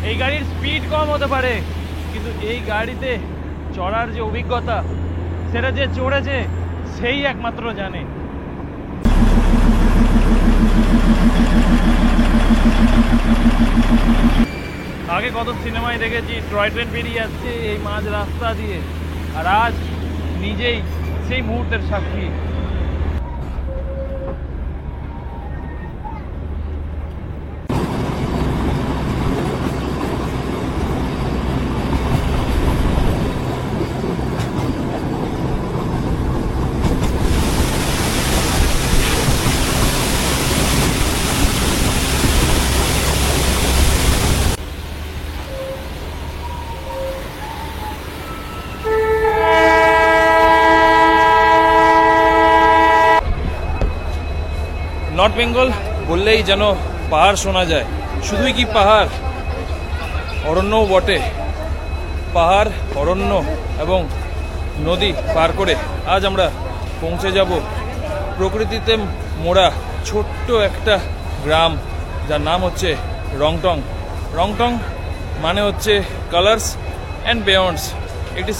এই গাড়ির স্পিড কম হতে পারে, কিন্তু এই গাড়িতে চড়ার যে অভিজ্ঞতা সেটা যে চড়েছে সেই একমাত্র জানে। আগে কত সিনেমায় দেখেছি টয় ট্রেন পেরিয়ে যাচ্ছে এই মাঝ রাস্তা দিয়ে, আর আজ নিজেই সেই মুহূর্তের সাক্ষী। নর্থ বেঙ্গল বললেই যেন পাহাড় শোনা যায়। শুধুই কি পাহাড়, অরণ্যও বটে। পাহাড়, অরণ্য এবং নদী পার করে আজ আমরা পৌঁছে যাব প্রকৃতিতে মোড়া ছোট্ট একটা গ্রাম, যার নাম হচ্ছে রংটং। রংটং মানে হচ্ছে কালার্স অ্যান্ড বিয়ন্ডস। একটি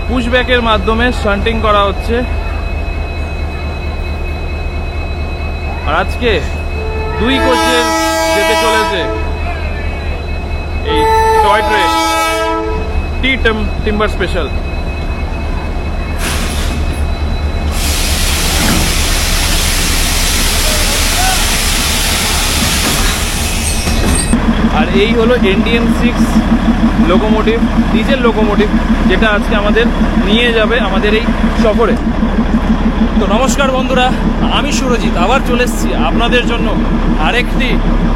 পুশব্যাকের মাধ্যমে শান্টিং করা হচ্ছে। আর আজকে 2 কোচে যেতে চলেছে এই toy train T timber special. আর এই হলো NDN 6 লোকোমোটিভ, ডিজেল লোকোমোটিভ, যেটা আজকে আমাদের নিয়ে যাবে আমাদের এই সফরে। তো নমস্কার বন্ধুরা, আমি সুরজিৎ আবার চলে এসেছি আপনাদের জন্য আরেকটি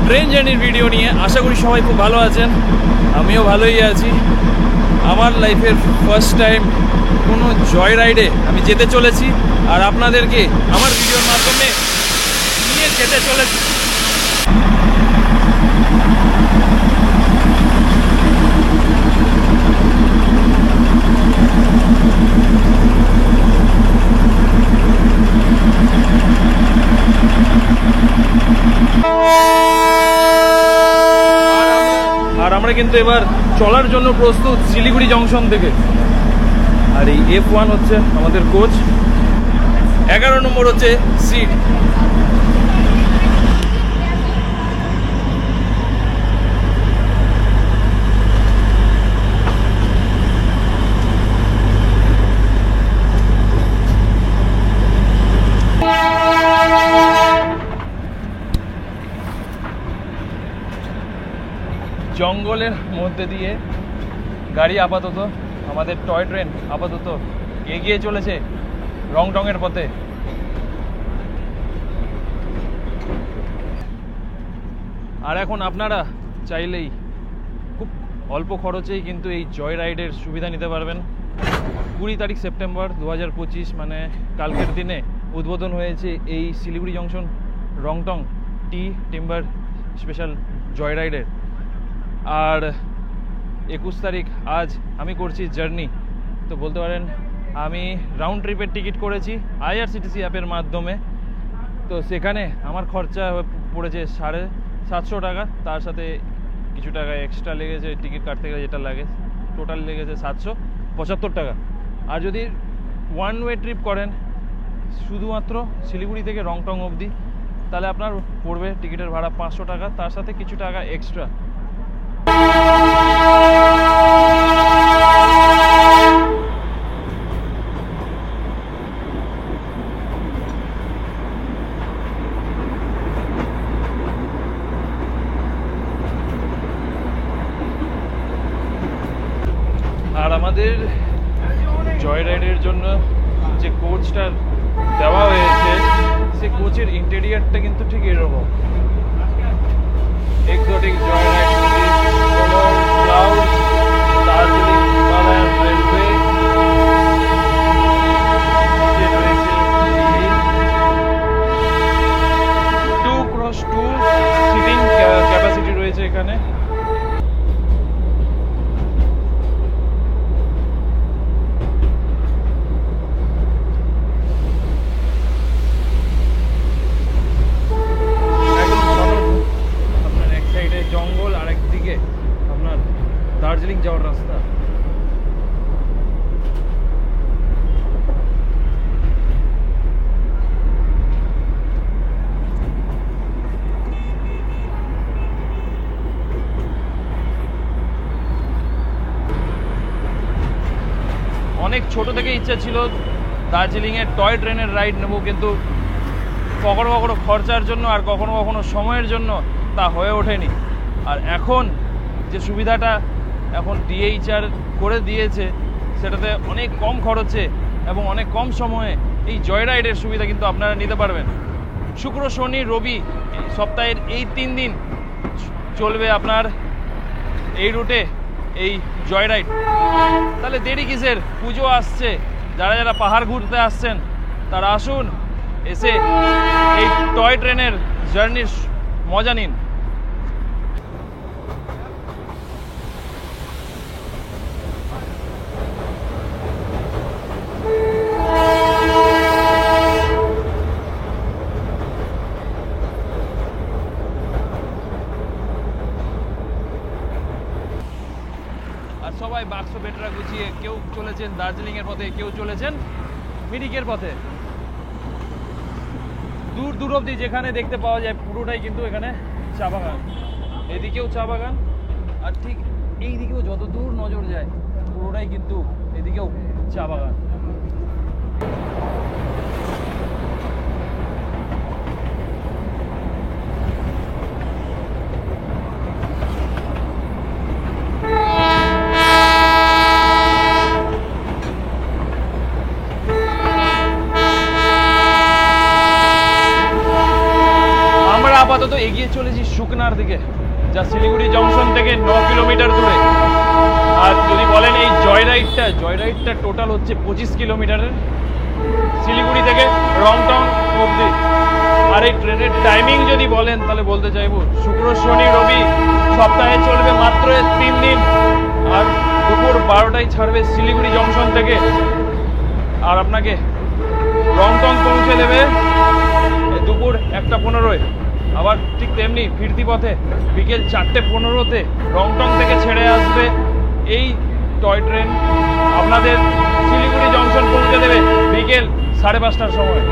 ট্রেন জার্নির ভিডিও নিয়ে। আশা করি সবাই খুব ভালো আছেন, আমিও ভালোই আছি। আমার লাইফের ফার্স্ট টাইম কোনো জয় রাইডে আমি যেতে চলেছি, আর আপনাদেরকে আমার ভিডিওর মাধ্যমে নিয়ে যেতে চলেছি। আর আমরা কিন্তু এবার চলার জন্য প্রস্তুত শিলিগুড়ি জংশন থেকে। আর এই F1 হচ্ছে আমাদের কোচ, 11 নম্বর হচ্ছে সিট। জঙ্গলের মধ্যে দিয়ে গাড়ি আপাতত, আমাদের টয় ট্রেন আপাতত এগিয়ে চলেছে রংটংয়ের পথে। আর এখন আপনারা চাইলেই খুব অল্প খরচেই কিন্তু এই জয় রাইডের সুবিধা নিতে পারবেন। 20 তারিখ সেপ্টেম্বর 2025, মানে কালকের দিনে উদ্বোধন হয়েছে এই শিলিগুড়ি জংশন রংটং টি টিম্বার স্পেশাল জয় রাইডের। আর 21 তারিখ আজ আমি করছি জার্নি। তো বলতে পারেন আমি রাউন্ড ট্রিপের টিকিট করেছি IRCTC অ্যাপের মাধ্যমে। তো সেখানে আমার খরচা পড়েছে 750 টাকা, তার সাথে কিছু টাকা এক্সট্রা লেগেছে টিকিট কাটতে গেলে, যেটা লাগে টোটাল লেগেছে 775 টাকা। আর যদি ওয়ান ওয়ে ট্রিপ করেন শুধুমাত্র শিলিগুড়ি থেকে রংটং অবধি, তাহলে আপনার পড়বে টিকিটের ভাড়া 500 টাকা, তার সাথে কিছু টাকা এক্সট্রা। আর আমাদের জয় রাইডের জন্য যে কোচটা দেওয়া হয়েছে, সে কোচের ইন্টেরিয়ারটা কিন্তু ঠিক এরকম। Exotic joy ride, cloud, Darjeeling Himalayan railway, রয়েছে 2x2 সিটিং ক্যাপাসিটি রয়েছে এখানে। ছোট থেকে ইচ্ছা ছিল দার্জিলিংয়ের টয় ট্রেনের রাইড নেব, কিন্তু কখনো কখনো খরচার জন্য আর কখনো কখনো সময়ের জন্য তা হয়ে ওঠেনি। আর এখন যে সুবিধাটা এখন ডিএইচআর করে দিয়েছে, সেটাতে অনেক কম খরচে এবং অনেক কম সময়ে এই জয় রাইডের সুবিধা কিন্তু আপনারা নিতে পারবেন। শুক্র, শনি, রবি সপ্তাহের এই 3 দিন চলবে আপনার এই রুটে এই জয় রাইড। তাহলে দেরি কিসের? পুজো আসছে, যারা যারা পাহাড় ঘুরতে আসছেন তারা আসুন, এসে এই টয় ট্রেনের জার্নির মজা নিন। আর সবাই বাক্স বেটরা গুছিয়ে, কেউ চলেছেন দার্জিলিংয়ের পথে, কেউ চলেছেন মিরিকের পথে। দূর দূর অবধি যেখানে দেখতে পাওয়া যায় পুরোটাই কিন্তু এখানে চা বাগান। এদিকেও চা বাগান, আর ঠিক এই দিকেও যত দূর নজর যায় পুরোটাই কিন্তু এদিকেও চা বাগান। আপাতত এগিয়ে চলেছি শুকনার দিকে, যা শিলিগুড়ি জংশন থেকে 9 কিলোমিটার দূরে। আর যদি বলেন এই জয় রাইডটা টোটাল হচ্ছে 25 কিলোমিটারের, শিলিগুড়ি থেকে রংটং অবধি। আর এই ট্রেনের টাইমিং যদি বলেন তাহলে বলতে চাইবো শুক্র, শনি, রবি সপ্তাহে চলবে মাত্র 3 দিন। আর দুপুর 12টায় ছাড়বে শিলিগুড়ি জংশন থেকে, আর আপনাকে রংটং পৌঁছে দেবে দুপুর 1:15। আবার ঠিক তেমনি ফিরতি পথে বিকেল 4:15-তে রংটং থেকে ছেড়ে আসবে এই টয় ট্রেন, আপনাদের শিলিগুড়ি জংশন পৌঁছে দেবে বিকেল 5:30টার সময়।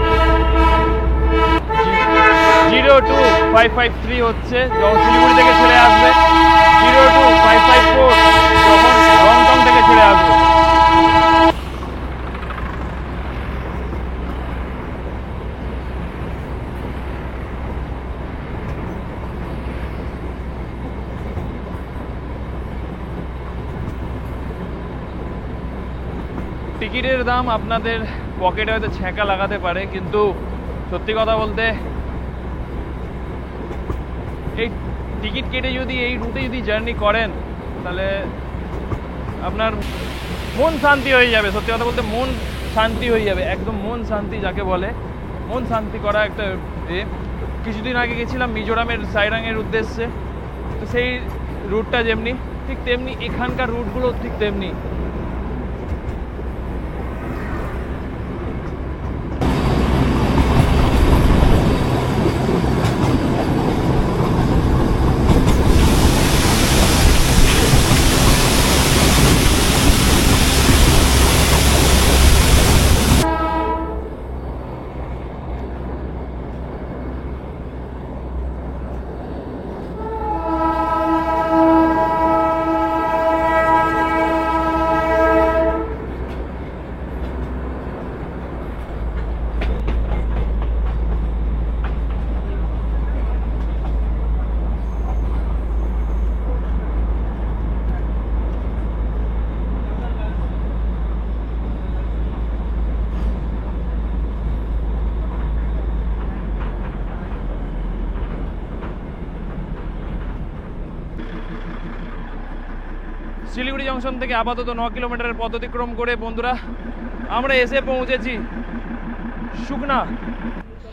02553 হচ্ছে যখন শিলিগুড়ি থেকে ছেড়ে আসবে, 02554 যখন রংটং থেকে ছেড়ে আসবে। টিকিটের দাম আপনাদের পকেটে হয়তো ছ্যাঁকা লাগাতে পারে, কিন্তু সত্যি কথা বলতে এই টিকিট কেটে যদি এই রুটে যদি জার্নি করেন তাহলে আপনার মন শান্তি হয়ে যাবে। সত্যি কথা বলতে মন শান্তি হয়ে যাবে, একদম মন শান্তি যাকে বলে, মন শান্তি করা একটা। কিছুদিন আগে গেছিলাম মিজোরামের সাইরাংয়ের উদ্দেশ্যে, তো সেই রুটটা যেমনি ঠিক তেমনি এখানকার রুটগুলো ঠিক তেমনি। শিলিগুড়ি জংশন থেকে আপাতত 9 কিলোমিটারের পথ অতিক্রম করে বন্ধুরা আমরা এসে পৌঁছেছি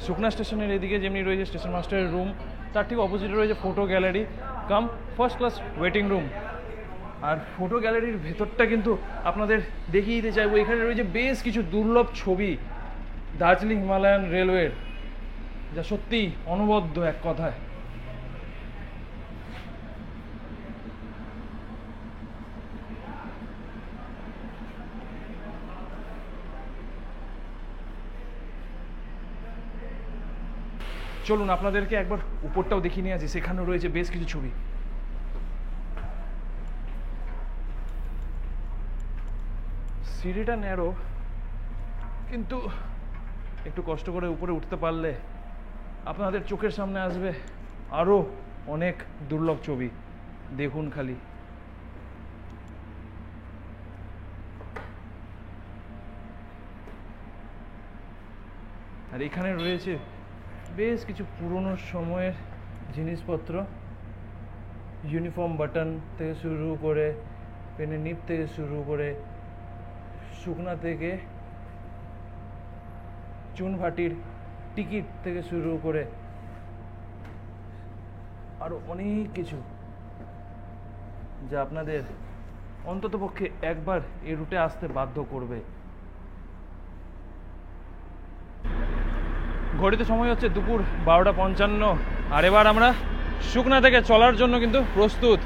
শুকনা স্টেশনের এদিকে যেমনি রয়েছে স্টেশন মাস্টারের রুম, তার ঠিক অপোজিটে রয়েছে photo gallery cum first class waiting room. আর ফটো গ্যালারির ভেতরটা কিন্তু আপনাদের দেখিয়ে দিতে চাইবো। এখানে রয়েছে বেশ কিছু দুর্লভ ছবি দার্জিলিং হিমালয়ান রেলওয়ের, যা সত্যি অনবদ্য এক কথায়। চলুন আপনাদেরকে একবার উপরটাও দেখিয়ে নিয়ে আসি, সেখানেও রয়েছে বেশ কিছু ছবি। সিঁড়িটা ন্যারো, কিন্তু একটু কষ্ট করে উপরে উঠতে পারলে আপনাদের চোখের সামনে আসবে আরও অনেক দুর্লভ ছবি। দেখুন খালি। আর এখানে রয়েছে বেশ কিছু পুরনো সময়ের জিনিসপত্র, ইউনিফর্ম বাটন থেকে শুরু করে পেনের নিপ থেকে শুরু করে শুকনা থেকে চুন ভাটির টিকিট থেকে শুরু করে আরো অনেক কিছু, যা আপনাদের অন্ততপক্ষে একবার এই রুটে আসতে বাধ্য করবে। ঘড়িতে সময় হচ্ছে দুপুর 12:55, আর এবার আমরা শুকনা থেকে চলার জন্য কিন্তু প্রস্তুত।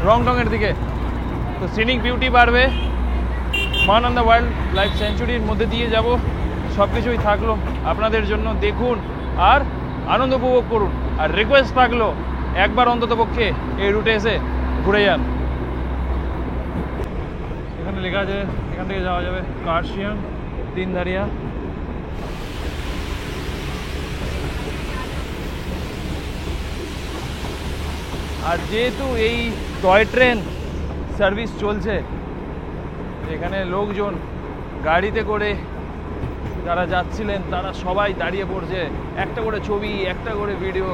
রংটংয়ের দিকে। তো সিনিক বিউটি বাড়বে, মহানন্দা ওয়াইল্ড লাইফ সেঞ্চুরির মধ্যে দিয়ে যাব, সব কিছুই থাকলো আপনাদের জন্য। দেখুন আর আনন্দ উপভোগ করুন। আর রিকোয়েস্ট থাকলো একবার অন্তত পক্ষে এই রুটে এসে ঘুরে যান। এখানে লেখা আছে এখান থেকে যাওয়া যাবে কার্শিয়াং, তিনধারিয়া। আর যেহেতু এই টয় ট্রেন সার্ভিস চলছে, এখানে লোকজন গাড়িতে করে যারা যাচ্ছিলেন তারা সবাই দাঁড়িয়ে পড়ছে, একটা করে ছবি, একটা করে ভিডিও,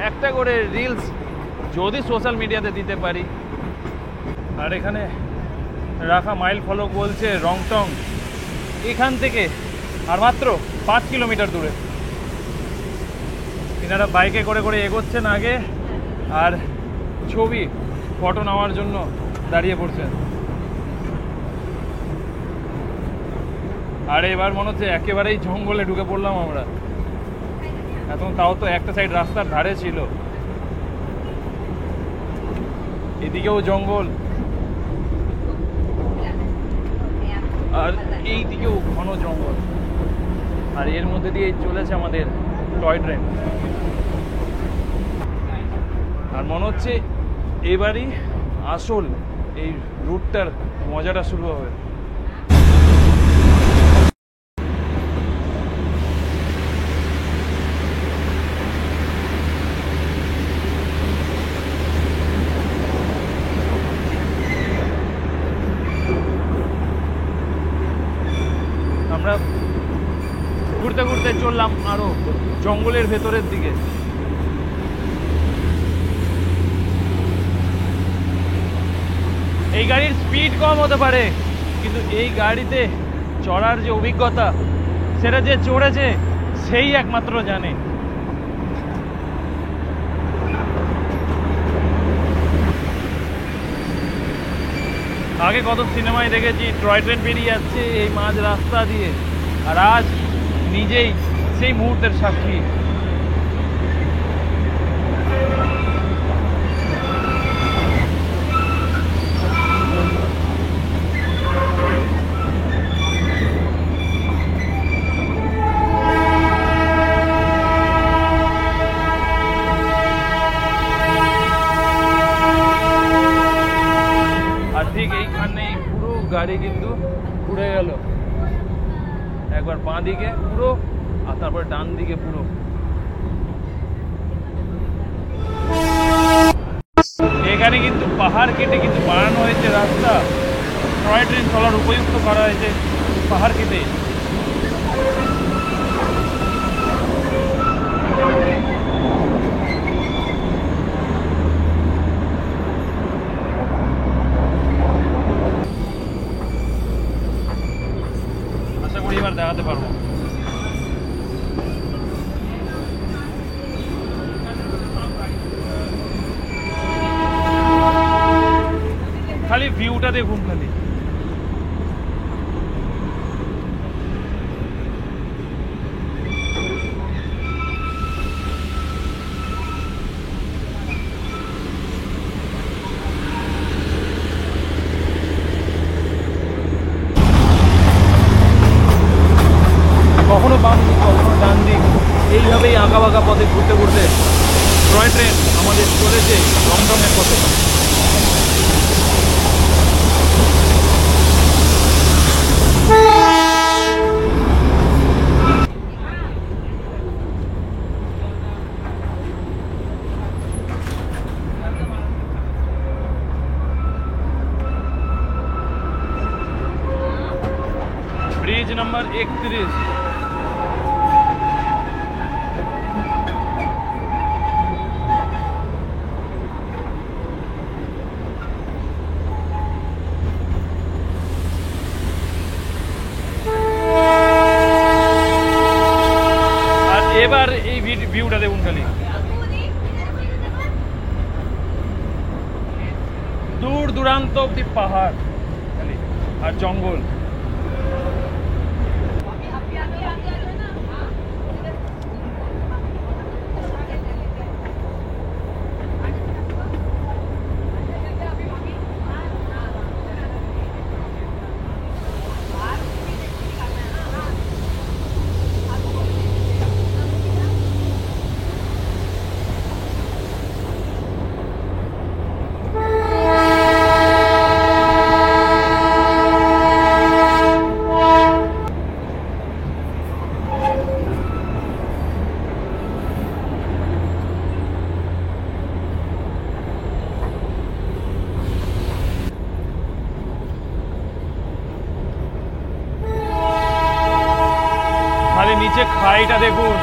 একটা করে রিলস যদি সোশ্যাল মিডিয়াতে দিতে পারি। আর এখানে রাখা মাইল ফলক বলছে রংটং এখান থেকে আর মাত্র 5 কিলোমিটার দূরে। এনারা বাইকে করে করে এগোচ্ছেন আগে, আর ছবি ফটো নেওয়ার জন্য দাঁড়িয়ে পড়ছেন। আর এবার মনে হচ্ছে একেবারেই জঙ্গলে ঢুকে পড়লাম আমরা। এখন তাও তো একটা সাইড রাস্তার ধারে ছিল, এদিকেও জঙ্গল আর এই দিকেও ঘন জঙ্গল। আর এর মধ্যে দিয়ে চলেছে আমাদের টয় ট্রেন। আর মনে হচ্ছে এবারই আসল এই রুটটার মজাটা শুরু হবে। আমরা ঘুরতে ঘুরতে চললাম আরো জঙ্গলের ভেতরের দিকে। এই গাড়ির স্পিড কম হতে পারে, কিন্তু এই গাড়িতে চড়ার যে অভিজ্ঞতা সেটা যে চড়েছে সেই একমাত্র জানে। আগে কত সিনেমায় দেখেছি টয় ট্রেন পেরিয়ে যাচ্ছে এই মাঝ রাস্তা দিয়ে, আর আজ নিজেই সেই মুহূর্তের সাক্ষী। গাড়ি কিন্তু ঘুরে গেল, একবার বাঁ দিকে পুরো আর তারপরে ডান দিকে পুরো। এখানে কিন্তু পাহাড় কেটে কিন্তু বানানো হয়েছে রাস্তা, টয় ট্রেন চলার উপযুক্ত করা হয়েছে পাহাড় কেটে। দেখাতে পারবো। খালি ভিউটা দেখুন, খালি কখনো বাম দিক কখনো ডান দিক, এইভাবেই আঁকা বাঁকা পথে ঘুরতে ঘুরতে টয় ট্রেন আমাদের চলেছে রংটংয়ের পথে। Bridge number 31। এবার এই ভিউটা দেখুন, খালি দূর দূরান্ত অব্দি পাহাড় খালি আর জঙ্গল। নিচে খাইটা দেখুন,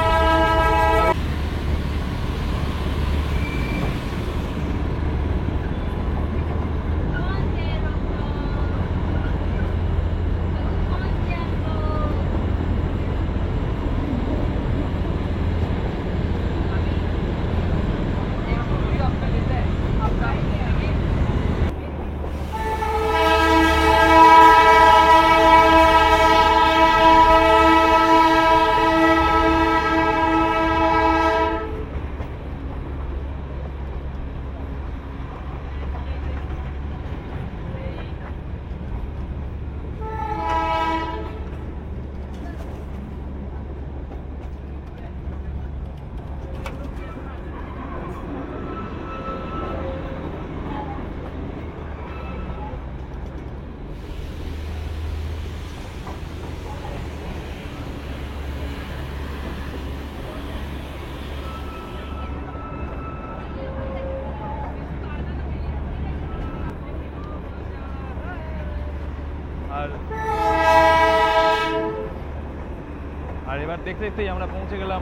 আর এবার দেখতে দেখতেই আমরা পৌঁছে গেলাম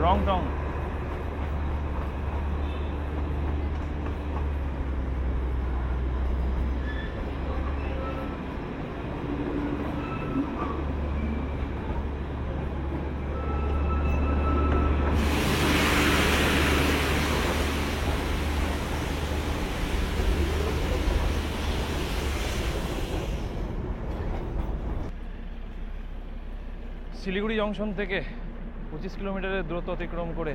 রংটং। শিলিগুড়ি জংশন থেকে 25 কিলোমিটারের দূরত্ব অতিক্রম করে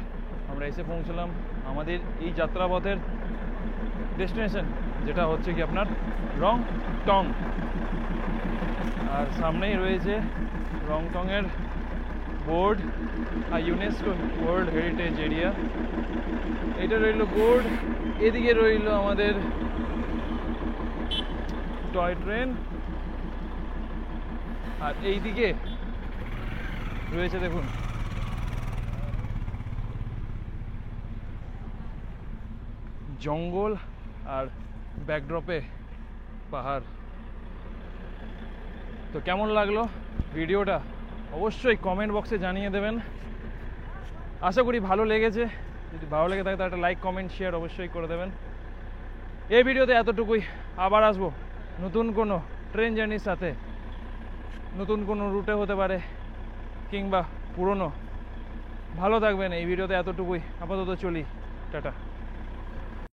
আমরা এসে পৌঁছলাম আমাদের এই যাত্রাপথের ডেস্টিনেশন, যেটা হচ্ছে কি আপনার রংটং। আর সামনেই রয়েছে রংটংয়ের বোর্ড আর ইউনেস্কো ওয়ার্ল্ড হেরিটেজ এরিয়া, এটা রইল বোর্ড। এদিকে রইল আমাদের টয় ট্রেন, আর এইদিকে রয়েছে দেখুন জঙ্গল আর ব্যাকড্রপে পাহাড়। তো কেমন লাগলো ভিডিওটা অবশ্যই কমেন্ট বক্সে জানিয়ে দেবেন। আশা করি ভালো লেগেছে। যদি ভালো লেগে থাকে তাহলে একটা লাইক কমেন্ট শেয়ার অবশ্যই করে দেবেন। এই ভিডিওতে এতটুকুই, আবার আসবো নতুন কোনো ট্রেন জার্নির সাথে। নতুন কোনো রুটে হতে পারে কিংবা পুরনো। ভালো থাকবেন। এই ভিডিওতে এতটুকুই, আপাতত চলি, টাটা।